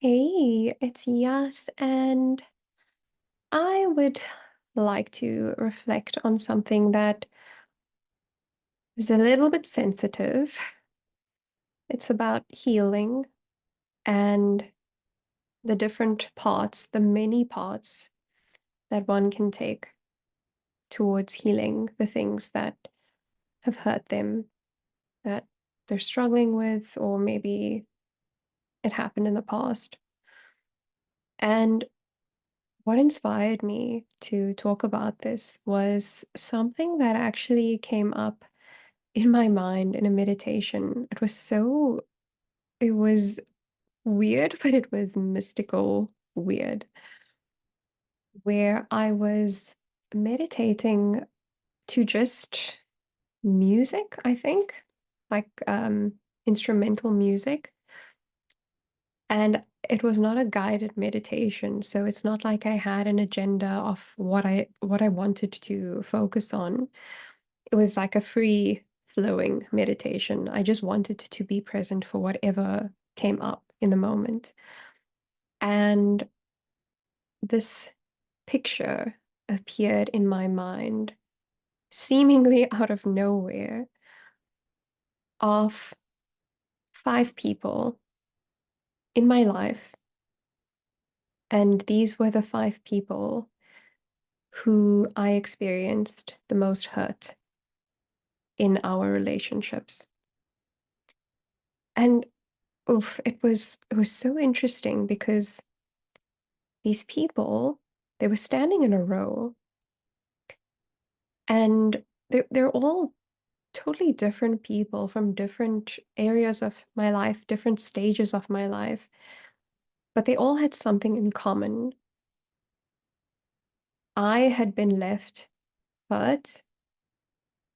Hey, it's Yas, and I would like to reflect on something that is a little bit sensitive. It's about healing and the different parts, the many parts that one can take towards healing the things that have hurt them, that they're struggling with, or maybe it happened in the past. And what inspired me to talk about this was something that actually came up in my mind in a meditation. It was weird, but it was mystical weird, where I was meditating to just music, I think, like instrumental music. And it was not a guided meditation, so it's not like I had an agenda of what I wanted to focus on. It was like a free flowing meditation. I just wanted to be present for whatever came up in the moment. And this picture appeared in my mind, seemingly out of nowhere, of five people in my life. And these were the five people who I experienced the most hurt in our relationships. And oof, it was so interesting because these people, they were standing in a row and they're all totally different people from different areas of my life, different stages of my life, but they all had something in common. I had been left hurt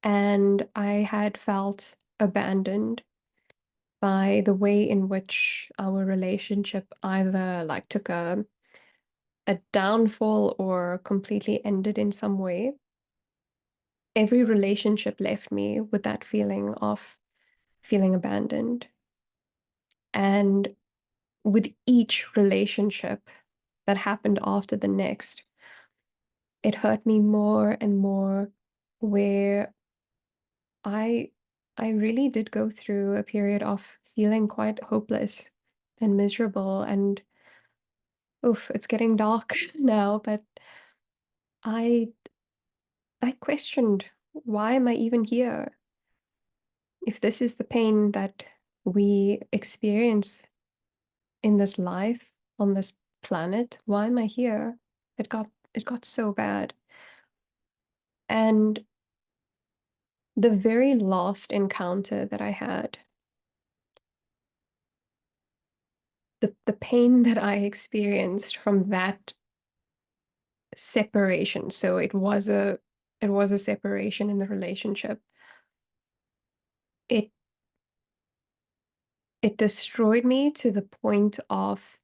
and I had felt abandoned by the way in which our relationship either like took a downfall or completely ended in some way. Every relationship left me with that feeling of feeling abandoned. And with each relationship that happened after the next, it hurt me more and more, where I I really did go through a period of feeling quite hopeless and miserable. And oof, it's getting dark now, but I I questioned, why am I even here? If this is the pain that we experience in this life, on this planet, why am I here? It got so bad. And the very last encounter that I had, the pain that I experienced from that separation, so it was a separation in the relationship. It it destroyed me to the point of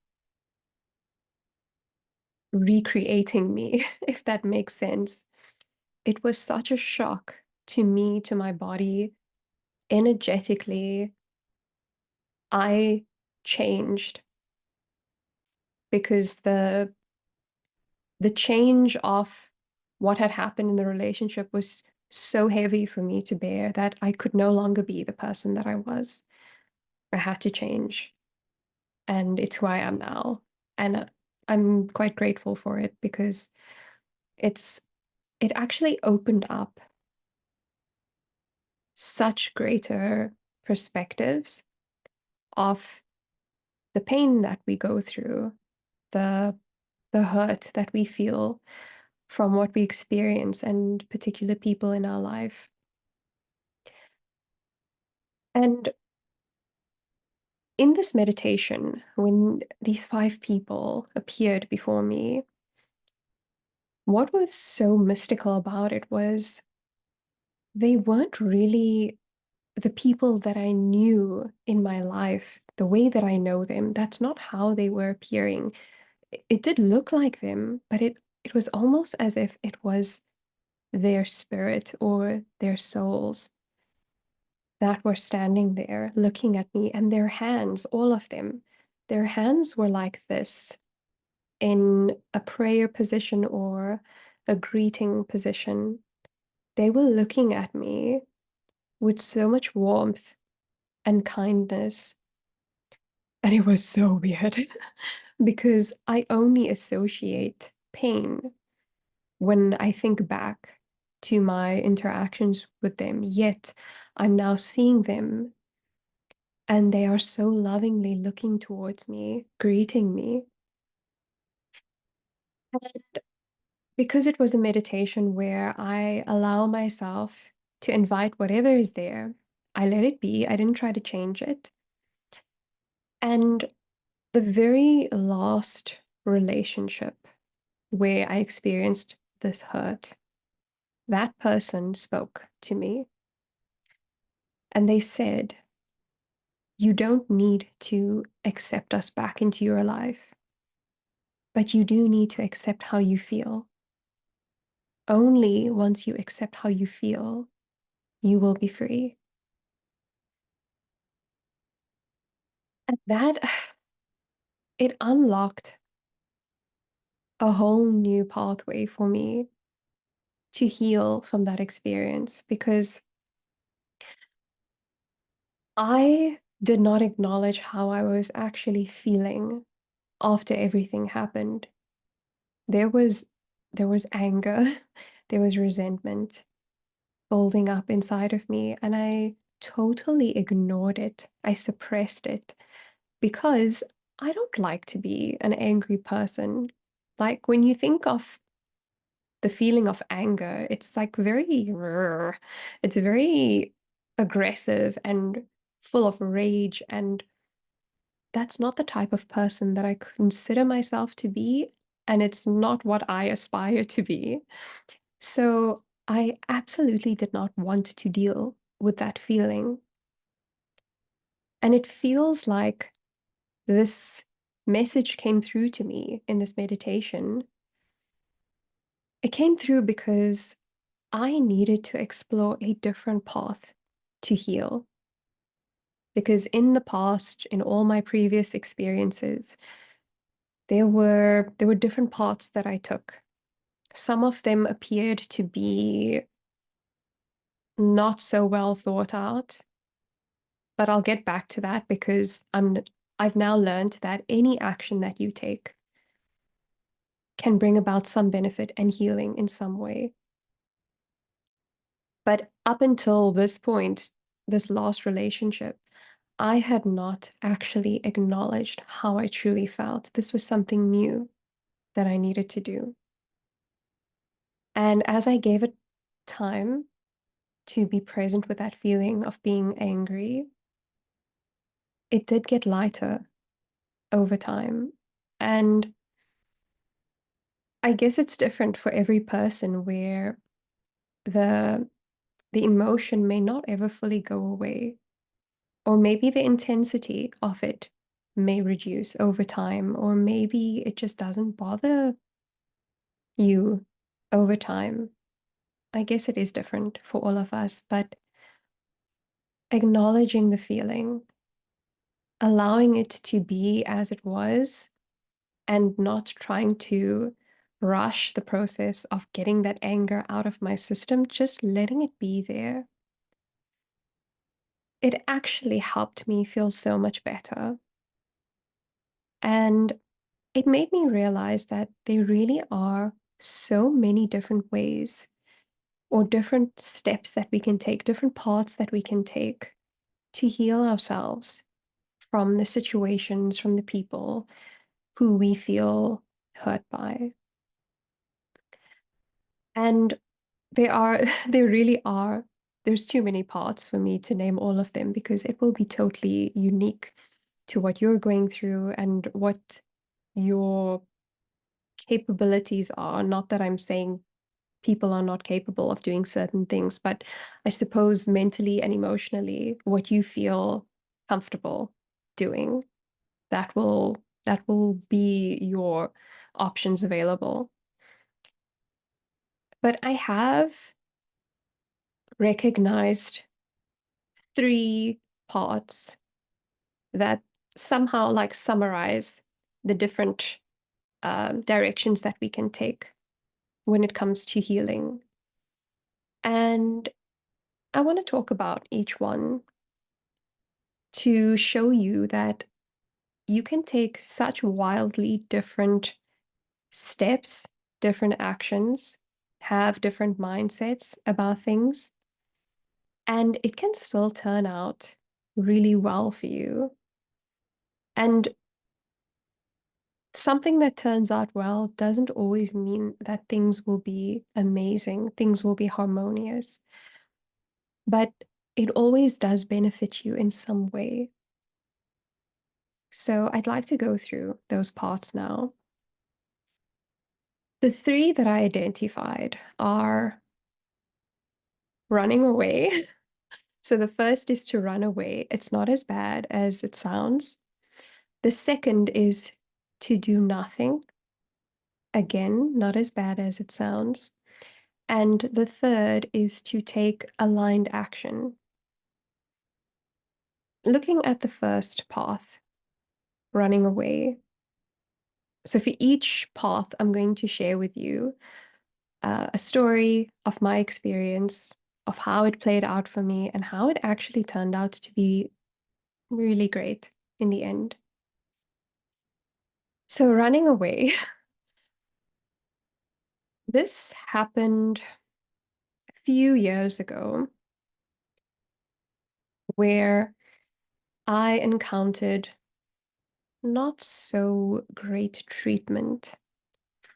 recreating me, if that makes sense. It was such a shock to me, to my body. Energetically, I changed because the change of what had happened in the relationship was so heavy for me to bear that I could no longer be the person that I was. I had to change, and it's who I am now. And I'm quite grateful for it because it's it actually opened up such greater perspectives of the pain that we go through, the the hurt that we feel from what we experience and particular people in our life. And in this meditation, when these five people appeared before me, what was so mystical about it was they weren't really the people that I knew in my life, the way that I know them. That's not how they were appearing. It did look like them, but it was almost as if it was their spirit or their souls that were standing there looking at me, and their hands, all of them, their hands were like this in a prayer position or a greeting position. They were looking at me with so much warmth and kindness. And it was so weird because I only associate pain when I think back to my interactions with them. Yet I'm now seeing them and they are so lovingly looking towards me, greeting me. And because it was a meditation where I allow myself to invite whatever is there, I let it be. I didn't try to change it. And the very last relationship where I experienced this hurt, that person spoke to me and they said, "You don't need to accept us back into your life, but you do need to accept how you feel. Only once you accept how you feel, you will be free." And that, it unlocked a whole new pathway for me to heal from that experience because I did not acknowledge how I was actually feeling after everything happened. There was there was anger, there was resentment building up inside of me, and I totally ignored it. I suppressed it because I don't like to be an angry person. Like when you think of the feeling of anger, it's like it's very aggressive and full of rage. And that's not the type of person that I consider myself to be. And it's not what I aspire to be. So I absolutely did not want to deal with that feeling. And it feels like this message came through to me in this meditation. It came through because I needed to explore a different path to heal. Because in the past, in all my previous experiences, there were different paths that I took. Some of them appeared to be not so well thought out, but I'll get back to that because I've now learned that any action that you take can bring about some benefit and healing in some way. But up until this point, this last relationship, I had not actually acknowledged how I truly felt. This was something new that I needed to do. And as I gave it time to be present with that feeling of being angry, it did get lighter over time. And I guess it's different for every person where the the emotion may not ever fully go away, or maybe the intensity of it may reduce over time, or maybe it just doesn't bother you over time. I guess it is different for all of us, but acknowledging the feeling, allowing it to be as it was, and not trying to rush the process of getting that anger out of my system, just letting it be there. It actually helped me feel so much better. And it made me realize that there really are so many different ways or different steps that we can take, different paths that we can take to heal ourselves from the situations, from the people who we feel hurt by. And there are, there really are, there's too many parts for me to name all of them because it will be totally unique to what you're going through and what your capabilities are. Not that I'm saying people are not capable of doing certain things, but I suppose mentally and emotionally, what you feel comfortable doing, that will be your options available. But I have recognized three parts that somehow like summarize the different directions that we can take when it comes to healing. And I want to talk about each one to show you that you can take such wildly different steps, different actions, have different mindsets about things, and it can still turn out really well for you. And something that turns out well doesn't always mean that things will be amazing, things will be harmonious, but it always does benefit you in some way. So I'd like to go through those parts now. The three that I identified are running away. So the first is to run away. It's not as bad as it sounds. The second is to do nothing. Again, not as bad as it sounds. And the third is to take aligned action. Looking at the first path, running away. So for each path, I'm going to share with you a story of my experience, of how it played out for me, and how it actually turned out to be really great in the end. So running away, this happened a few years ago where I encountered not so great treatment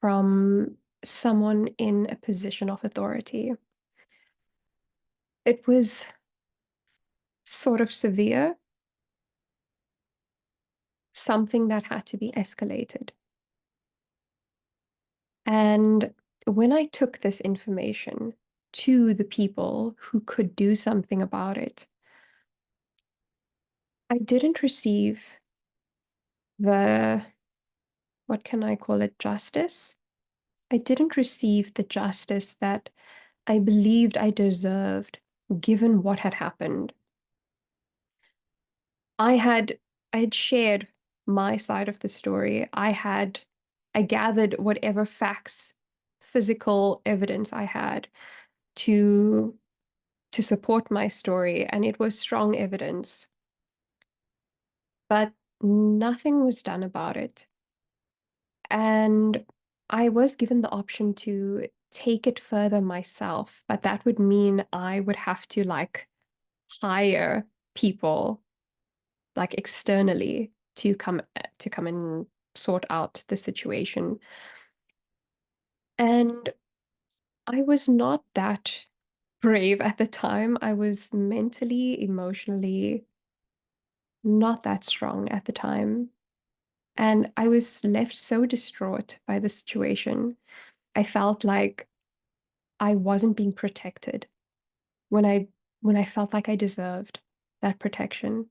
from someone in a position of authority. It was sort of severe, something that had to be escalated. And when I took this information to the people who could do something about it, I didn't receive the, what can I call it, justice? I didn't receive the justice that I believed I deserved given what had happened. I had I had shared my side of the story. I gathered whatever facts, physical evidence I had to support my story, and it was strong evidence. But nothing was done about it. And I was given the option to take it further myself, but that would mean I would have to like hire people like externally to come and sort out the situation. And I was not that brave at the time. I was mentally, emotionally not that strong at the time. And I was left so distraught by the situation. I felt like I wasn't being protected when I felt like I deserved that protection,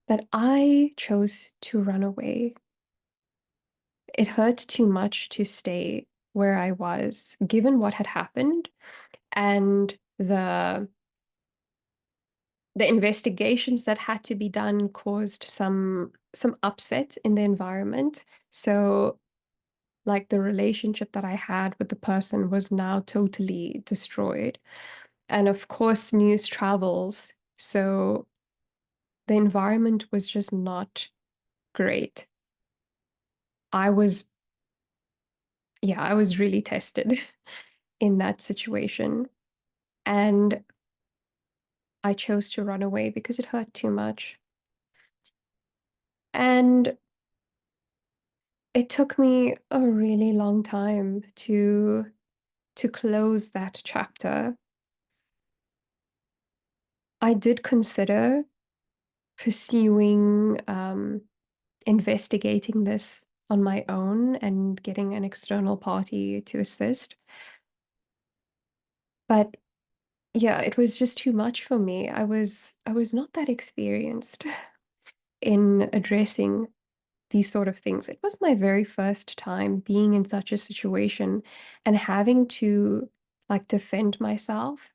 that I chose to run away. It hurt too much to stay where I was, given what had happened and the investigations that had to be done caused some upset in the environment. So like the relationship that I had with the person was now totally destroyed. And of course, news travels. So the environment was just not great. I was, yeah, I was really tested in that situation. And I chose to run away because it hurt too much. And it took me a really long time to close that chapter. I did consider pursuing investigating this on my own and getting an external party to assist. But yeah, it was just too much for me. I was not that experienced in addressing these sort of things. It was my very first time being in such a situation and having to like defend myself,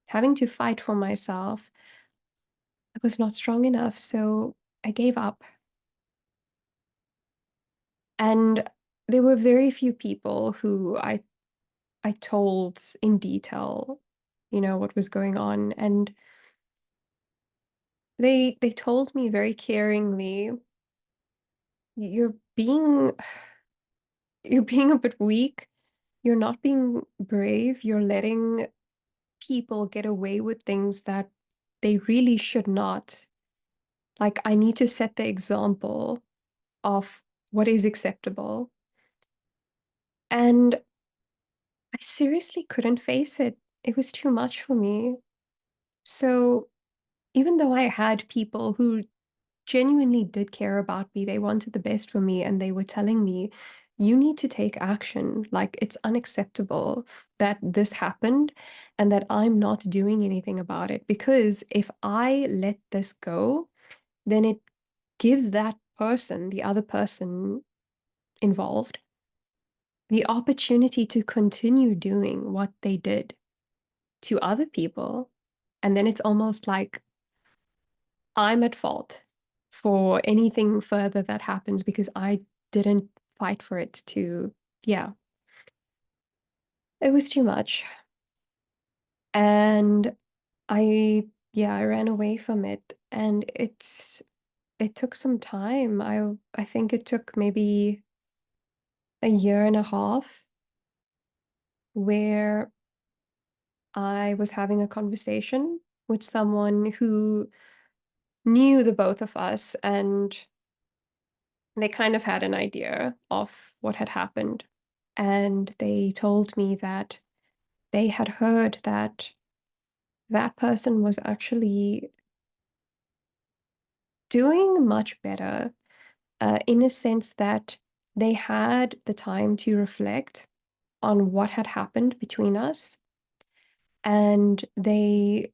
having to fight for myself. I was not strong enough, so I gave up. And there were very few people who I told in detail, what was going on. And they told me very caringly, you're being you're being a bit weak. You're not being brave. You're letting people get away with things that they really should not. Like, I need to set the example of what is acceptable. And I seriously couldn't face it. It was too much for me. So even though I had people who genuinely did care about me, they wanted the best for me, and they were telling me, you need to take action. Like, it's unacceptable that this happened and that I'm not doing anything about it. Because if I let this go, then it gives that person, the other person involved, the opportunity to continue doing what they did to other people. And then it's almost like I'm at fault for anything further that happens because I didn't fight for it to, yeah, it was too much. And yeah, I ran away from it. And it took some time. I think it took maybe a year and a half where I was having a conversation with someone who knew the both of us, and they kind of had an idea of what had happened. And they told me that they had heard that that person was actually doing much better, in a sense that they had the time to reflect on what had happened between us. And they,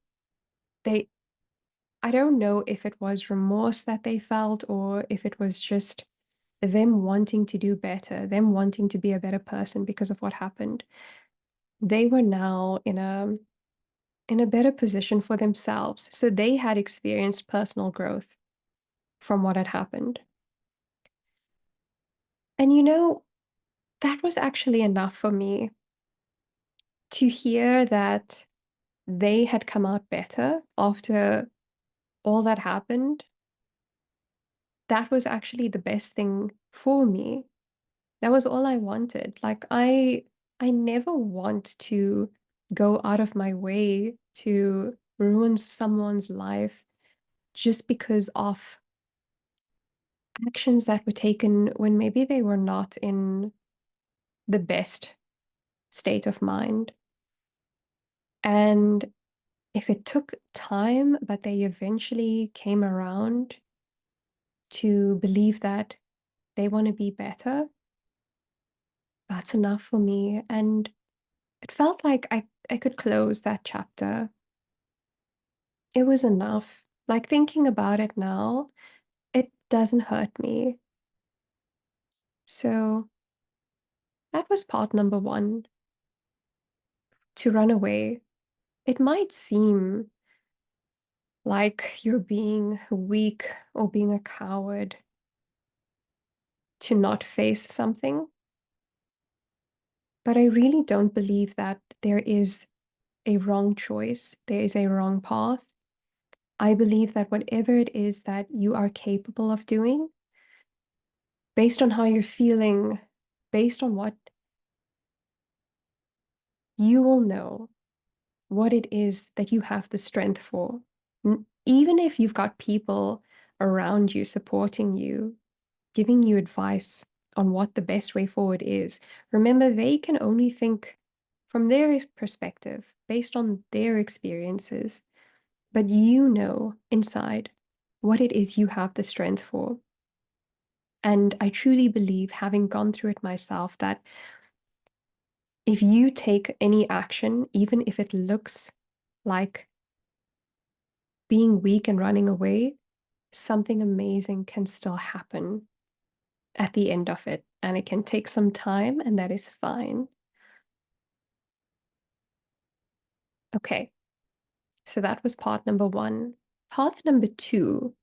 I don't know if it was remorse that they felt or if it was just them wanting to do better, them wanting to be a better person because of what happened. They were now in a better position for themselves. So they had experienced personal growth from what had happened. And that was actually enough for me to hear that they had come out better after all that happened. That was actually the best thing for me. That was all I wanted. Like, I never want to go out of my way to ruin someone's life just because of actions that were taken when maybe they were not in the best state of mind. And if it took time, but they eventually came around to believe that they want to be better, that's enough for me. And it felt like I could close that chapter. It was enough. Like, thinking about it now, it doesn't hurt me. So that was part number one, to run away. It might seem like you're being weak or being a coward to not face something, but I really don't believe that there is a wrong choice, there is a wrong path. I believe that whatever it is that you are capable of doing, based on how you're feeling, based on what you will know what it is that you have the strength for. Even if you've got people around you supporting you, giving you advice on what the best way forward is, remember they can only think from their perspective, based on their experiences. But you know inside what it is you have the strength for. And I truly believe, having gone through it myself, that if you take any action, even if it looks like being weak and running away, something amazing can still happen at the end of it. And it can take some time, and that is fine. Okay, so that was part number one. Part number two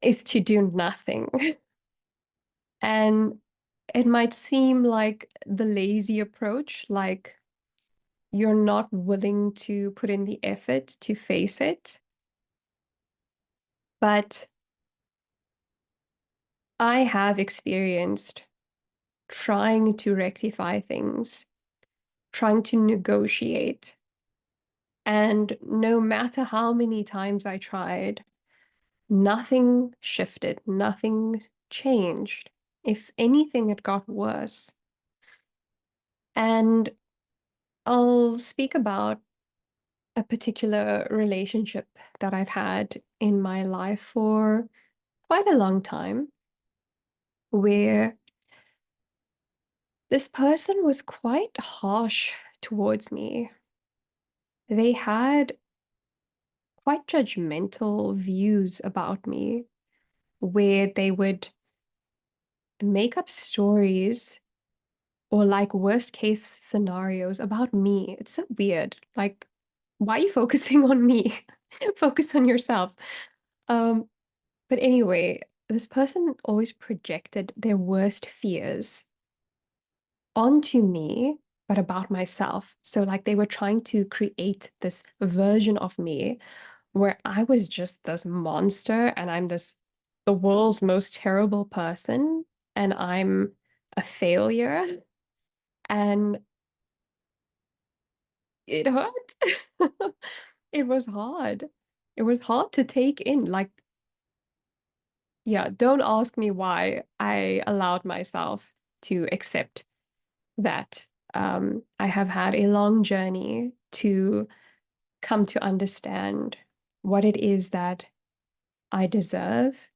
is to do nothing. And it might seem like the lazy approach, like you're not willing to put in the effort to face it. But I have experienced trying to rectify things, trying to negotiate. And no matter how many times I tried, nothing shifted, nothing changed. If anything, it got worse. And I'll speak about a particular relationship that I've had in my life for quite a long time, where this person was quite harsh towards me. They had quite judgmental views about me, where they would make up stories or like worst case scenarios about me. It's so weird. Like, why are you focusing on me? Focus on yourself. Um, but anyway, this person always projected their worst fears onto me, but about myself. So like they were trying to create this version of me where I was just this monster and I'm this the world's most terrible person and I'm a failure. And it hurt. It was hard. It was hard to take in. Like, yeah, don't ask me why I allowed myself to accept that. I have had a long journey to come to understand what it is that I deserve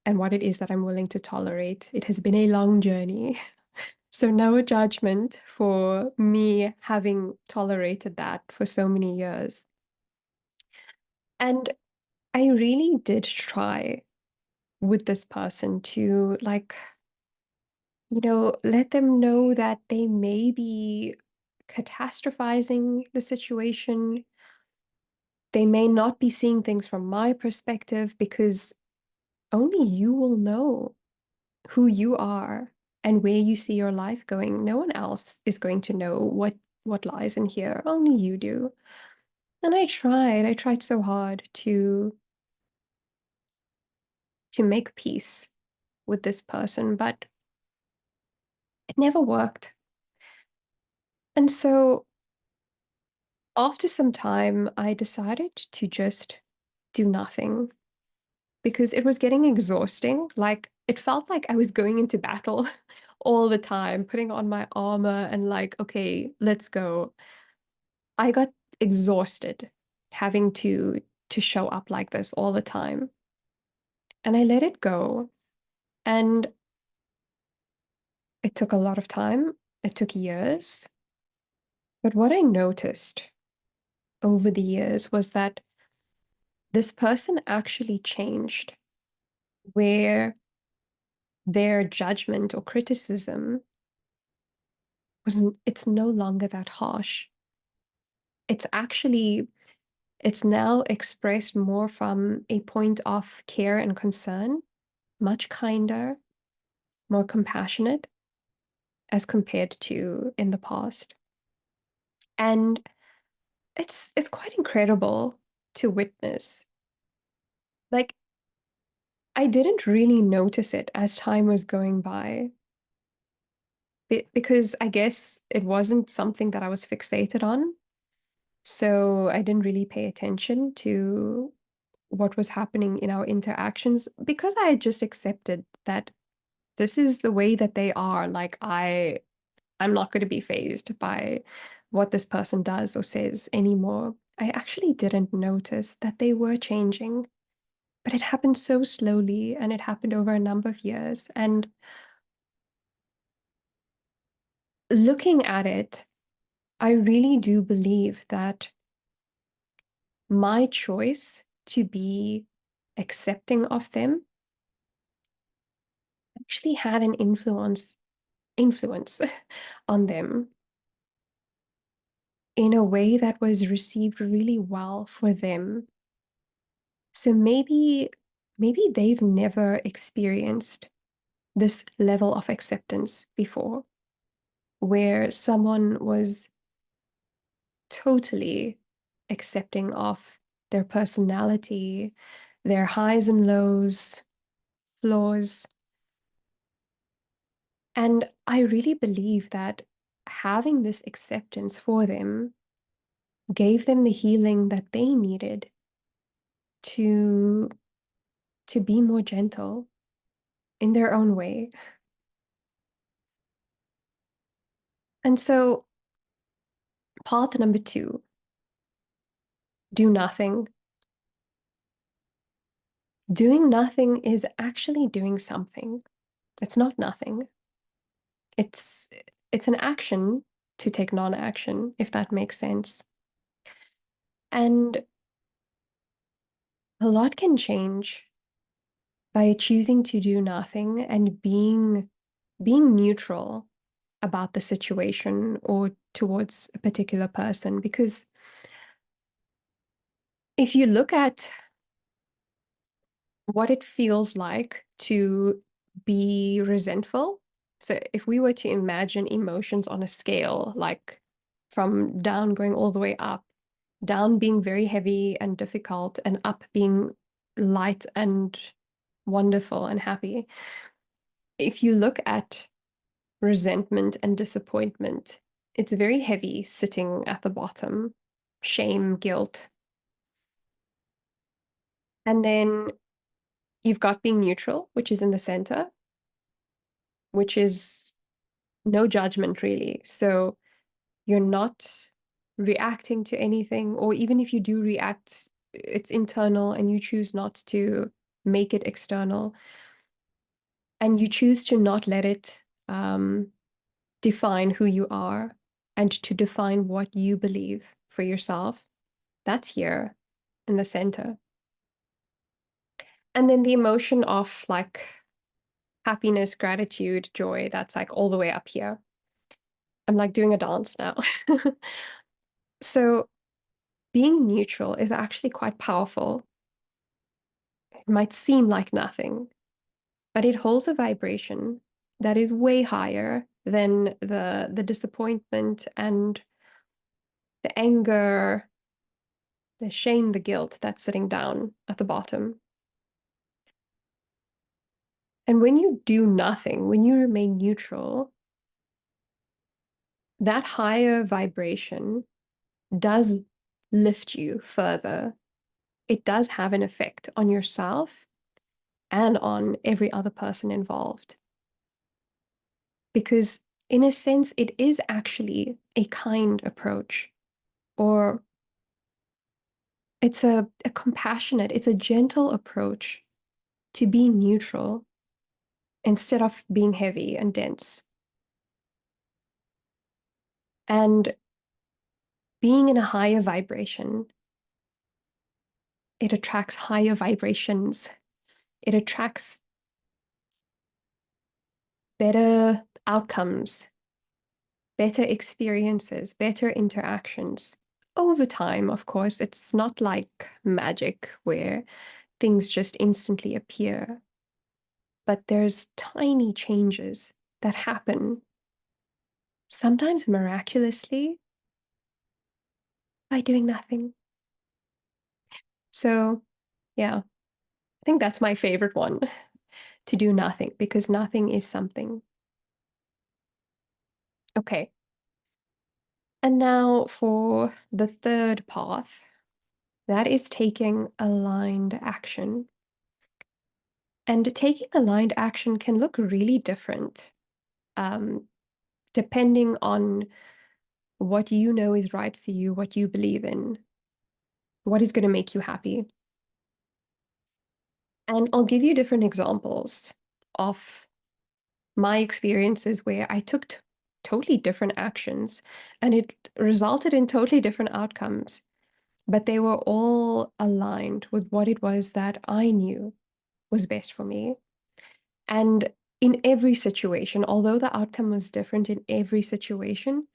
and what it is that I'm willing to tolerate. It has been a long journey. So, no judgment for me having tolerated that for so many years. And I really did try with this person to, like, let them know that they may be catastrophizing the situation. They may not be seeing things from my perspective because only you will know who you are and where you see your life going. No one else is going to know what lies in here. Only you do. And I tried so hard to make peace with this person, but it never worked. And so after some time, I decided to just do nothing because it was getting exhausting. Like it felt like I was going into battle all the time, putting on my armor and like, okay, let's go. I got exhausted having to show up like this all the time. And I let it go. And it took a lot of time. It took years. But what I noticed over the years was that this person actually changed, where their judgment or criticism wasn't, it's no longer that harsh. It's actually, it's now expressed more from a point of care and concern, much kinder, more compassionate as compared to in the past. And it's quite incredible to witness. Like, I didn't really notice it as time was going by because I guess it wasn't something that I was fixated on. So I didn't really pay attention to what was happening in our interactions because I had just accepted that this is the way that they are. Like I'm not going to be fazed by what this person does or says anymore. I actually didn't notice that they were changing, but it happened so slowly and it happened over a number of years. And looking at it, I really do believe that my choice to be accepting of them actually had an influence on them in a way that was received really well for them. So maybe they've never experienced this level of acceptance before, where someone was totally accepting of their personality, their highs and lows, flaws. And I really believe that having this acceptance for them gave them the healing that they needed to be more gentle in their own way. And so path number 2, do nothing. Doing nothing is actually doing something. It's not nothing. It's it's an action to take non-action, if that makes sense. And a lot can change by choosing to do nothing and being neutral about the situation or towards a particular person. Because if you look at what it feels like to be resentful, so if we were to imagine emotions on a scale, like from down going all the way up, down being very heavy and difficult, and up being light and wonderful and happy. If you look at resentment and disappointment, it's very heavy sitting at the bottom, shame, guilt. And then you've got being neutral, which is in the center, which is no judgment really. So you're not reacting to anything, or even if you do react, it's internal and you choose not to make it external. And you choose to not let it define who you are and to define what you believe for yourself. That's here in the center. And then the emotion of like happiness, gratitude, joy, that's like all the way up here. I'm like doing a dance now. So being neutral is actually quite powerful. It might seem like nothing, but it holds a vibration that is way higher than the disappointment and the anger, the shame, the guilt that's sitting down at the bottom. And when you do nothing, when you remain neutral, that higher vibration does lift you further. It does have an effect on yourself and on every other person involved. Because in a sense, it is actually a kind approach, or it's a compassionate, it's a gentle approach to being neutral instead of being heavy and dense. And being in a higher vibration, it attracts higher vibrations. It attracts better outcomes, better experiences, better interactions. Over time, of course, it's not like magic where things just instantly appear, but there's tiny changes that happen, sometimes miraculously, by doing nothing. So, yeah, I think that's my favorite one, to do nothing, because nothing is something. Okay. And now for the third path, that is taking aligned action. And taking aligned action can look really different, um, depending on what you know is right for you, what you believe in, what is going to make you happy. And I'll give you different examples of my experiences where I took totally different actions and it resulted in totally different outcomes, but they were all aligned with what it was that I knew was best for me. And in every situation, although the outcome was different in every situation,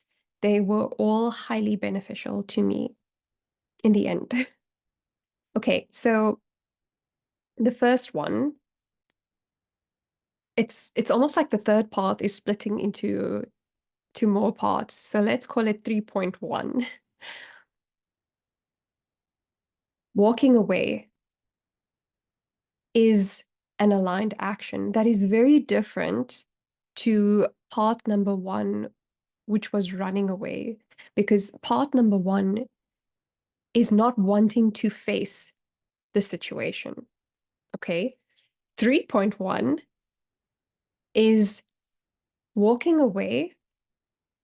they were all highly beneficial to me in the end. Okay, so the first one it's almost like the third path is splitting into two more parts. So let's call it 3.1. Walking away is an aligned action that is very different to part number one, which was running away. Because part number one is not wanting to face the situation. Okay. 3.1 is walking away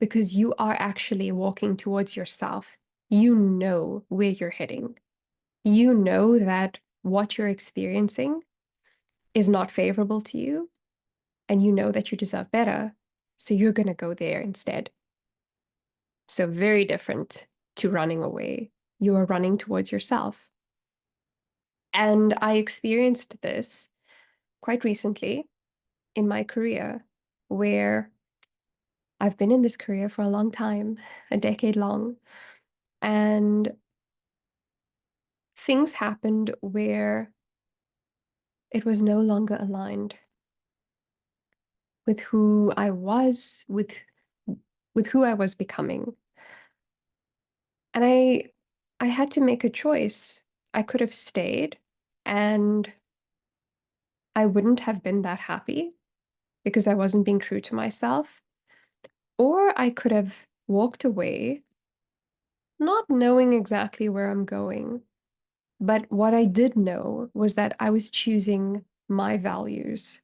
because you are actually walking towards yourself. You know where you're heading. You know that what you're experiencing is not favorable to you, and you know that you deserve better. So you're going to go there instead. So, very different to running away. You are running towards yourself. And I experienced this quite recently in my career, where I've been in this career for a long time, a decade long, and things happened where it was no longer aligned with who I was, with who I was becoming. And I had to make a choice. I could have stayed and I wouldn't have been that happy because I wasn't being true to myself. Or I could have walked away, not knowing exactly where I'm going. But what I did know was that I was choosing my values.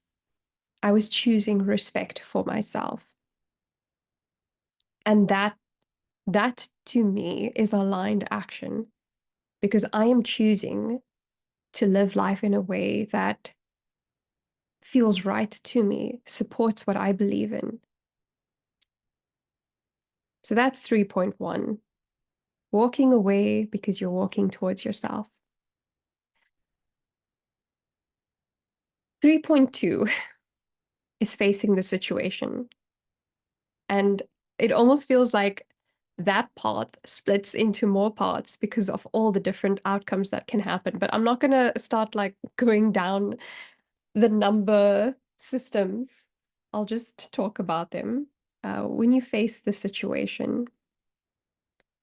I was choosing respect for myself. And that to me is aligned action because I am choosing to live life in a way that feels right to me, supports what I believe in. So that's 3.1. Walking away because you're walking towards yourself. 3.2 is facing the situation. And it almost feels like that path splits into more parts because of all the different outcomes that can happen. But I'm not going to start like going down the number system. I'll just talk about them. When you face the situation,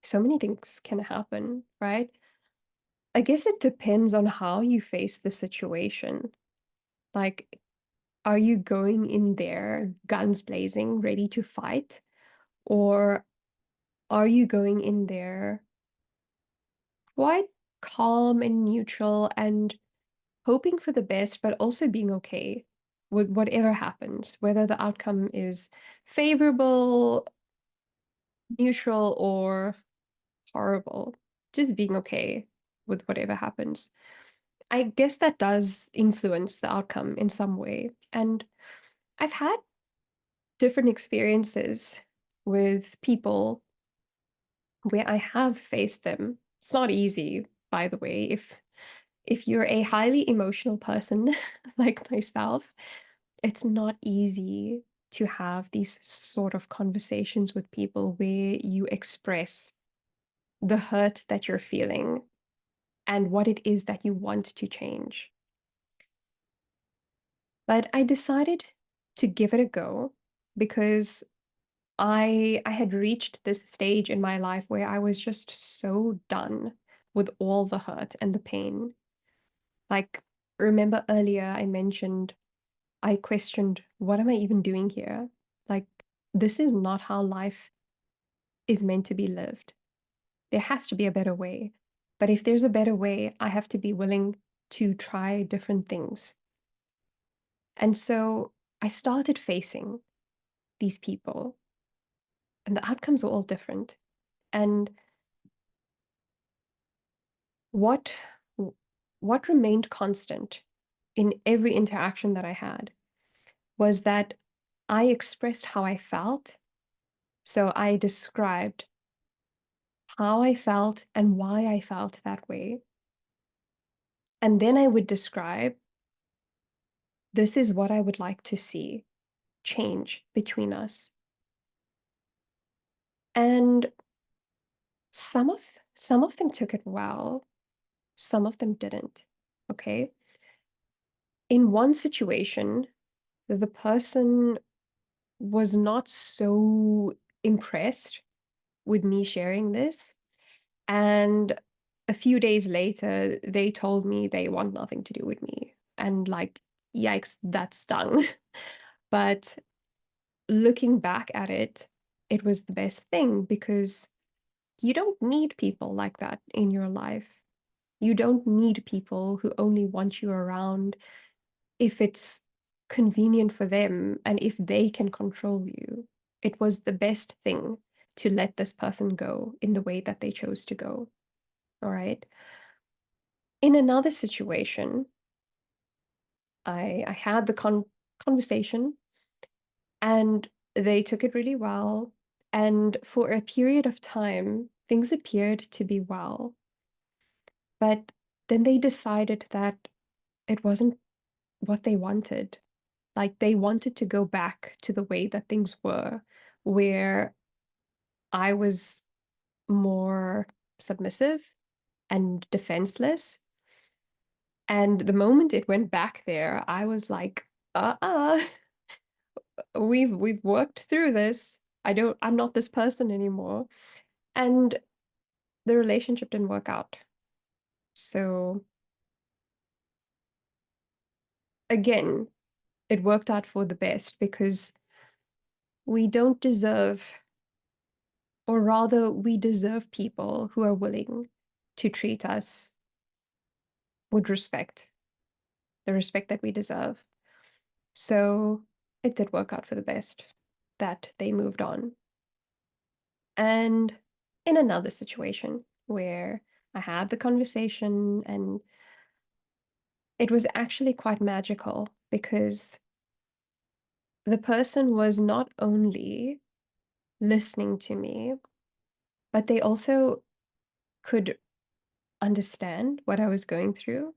so many things can happen, right? I guess it depends on how you face the situation. Like, are you going in there guns blazing, ready to fight? Or are you going in there quite calm and neutral and hoping for the best, but also being okay with whatever happens, whether the outcome is favorable, neutral, or horrible, just being okay with whatever happens. I guess that does influence the outcome in some way. And I've had different experiences with people where I have faced them. It's not easy, by the way. If you're a highly emotional person like myself, it's not easy to have these sort of conversations with people where you express the hurt that you're feeling and what it is that you want to change. But I decided to give it a go because I had reached this stage in my life where I was just so done with all the hurt and the pain. Like, remember earlier I mentioned I questioned, what am I even doing here? Like, this is not how life is meant to be lived. There has to be a better way. But if there's a better way, I have to be willing to try different things. And so I started facing these people, and the outcomes were all different. And what what remained constant in every interaction that I had was that I expressed how I felt. So I described how I felt and why I felt that way. And then I would describe, this is what I would like to see change between us. And some of some of them took it well, some of them didn't. Okay. In one situation, the person was not so impressed with me sharing this. And a few days later, they told me they want nothing to do with me. And like, yikes, that stung. But looking back at it, it was the best thing because you don't need people like that in your life. You don't need people who only want you around if it's convenient for them and if they can control you. It was the best thing to let this person go in the way that they chose to go. All right. In another situation, I had the conversation and they took it really well. And for a period of time, things appeared to be well. But then they decided that it wasn't what they wanted. Like they wanted to go back to the way that things were, where I was more submissive and defenseless. And the moment it went back there, I was like, uh-uh, we've worked through this. I'm not this person anymore. And the relationship didn't work out. So again, it worked out for the best because we don't deserve, or rather, we deserve people who are willing to treat us with respect, the respect that we deserve. So it did work out for the best that they moved on. And in another situation where I had the conversation and it was actually quite magical because the person was not only listening to me, but they also could understand what I was going through.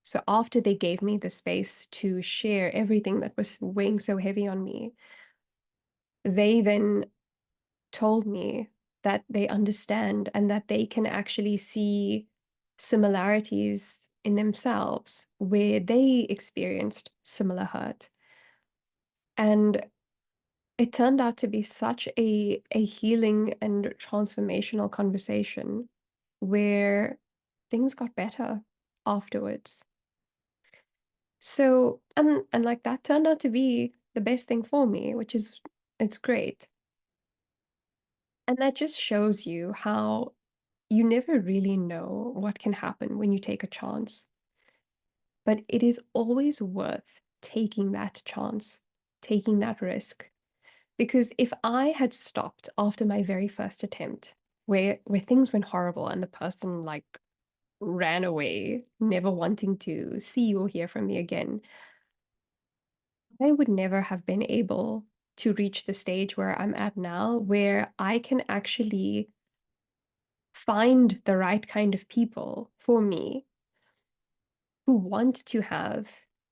So after they gave me the space to share everything that was weighing so heavy on me, they then told me that they understand and that they can actually see similarities in themselves where they experienced similar hurt. And it turned out to be such a healing and transformational conversation where things got better afterwards. So, and like that turned out to be the best thing for me, which is it's great. And that just shows you how you never really know what can happen when you take a chance. But it is always worth taking that chance, taking that risk. Because if I had stopped after my very first attempt, where things went horrible and the person like ran away, never wanting to see or hear from me again, I would never have been able to reach the stage where I'm at now, where I can actually find the right kind of people for me who want to have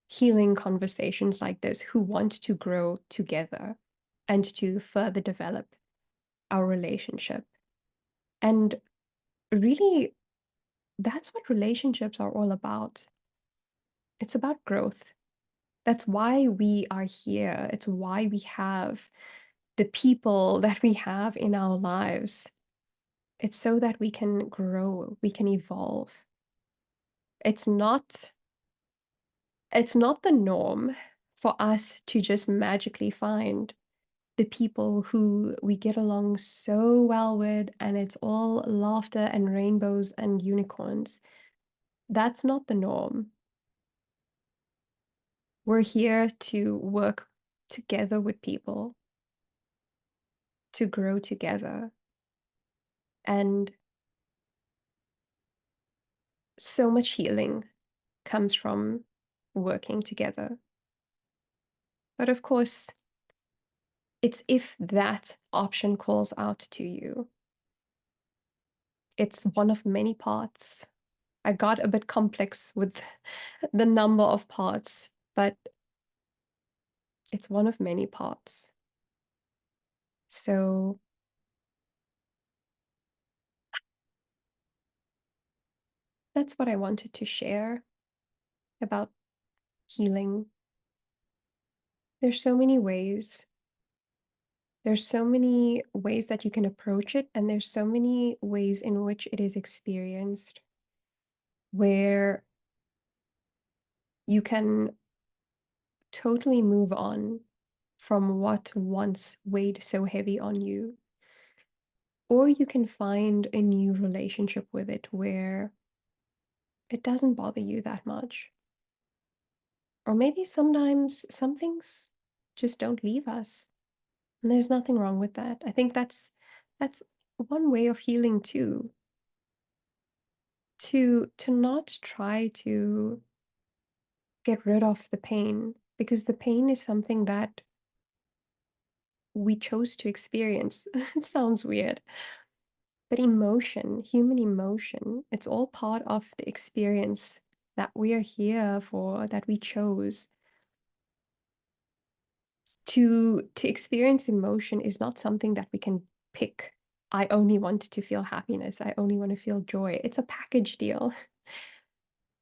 healing conversations like this, who want to grow together and to further develop our relationship. And really, that's what relationships are all about. It's about growth. That's why we are here. It's why we have the people that we have in our lives. It's so that we can grow, we can evolve. It's not it's not the norm for us to just magically find the people who we get along so well with and it's all laughter and rainbows and unicorns. That's not the norm. We're here to work together with people, to grow together. And so much healing comes from working together. But of course, it's if that option calls out to you. It's one of many parts. I got a bit complex with the number of parts, but it's one of many parts. So that's what I wanted to share about healing. there's so many ways. There's so many ways that you can approach it, and there's so many ways in which it is experienced where you can totally move on from what once weighed so heavy on you. Or you can find a new relationship with it where it doesn't bother you that much. Or maybe sometimes some things just don't leave us. And there's nothing wrong with that. I think that's one way of healing too. To not try to get rid of the pain because the pain is something that we chose to experience. It sounds weird, but emotion, human emotion, it's all part of the experience that we are here for, that we chose. To experience emotion is not something that we can pick. I only want to feel happiness. I only want to feel joy. It's a package deal.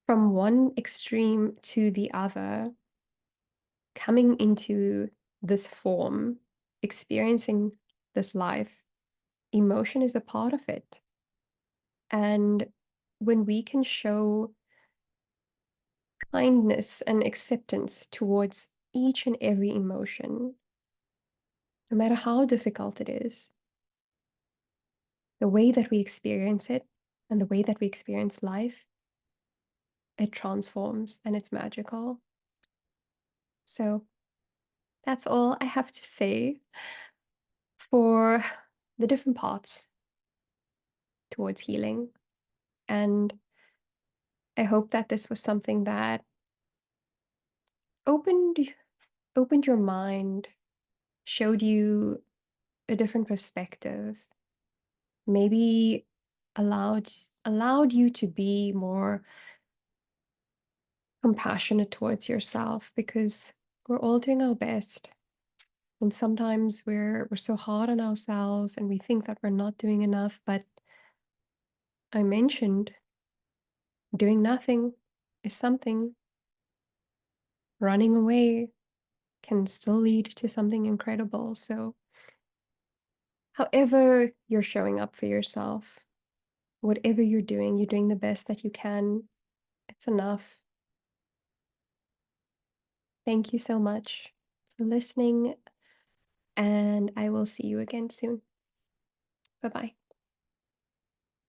From one extreme to the other, coming into this form, experiencing this life, emotion is a part of it. And when we can show kindness and acceptance towards each and every emotion, no matter how difficult it is, the way that we experience it and the way that we experience life, it transforms and it's magical. So that's all I have to say for the different paths towards healing. And I hope that this was something that opened opened your mind, showed you a different perspective, maybe allowed allowed you to be more compassionate towards yourself because we're all doing our best. And sometimes we're so hard on ourselves and we think that we're not doing enough, but I mentioned doing nothing is something. Running away can still lead to something incredible. So, however you're showing up for yourself, whatever you're doing the best that you can. It's enough. Thank you so much for listening, and I will see you again soon. Bye bye.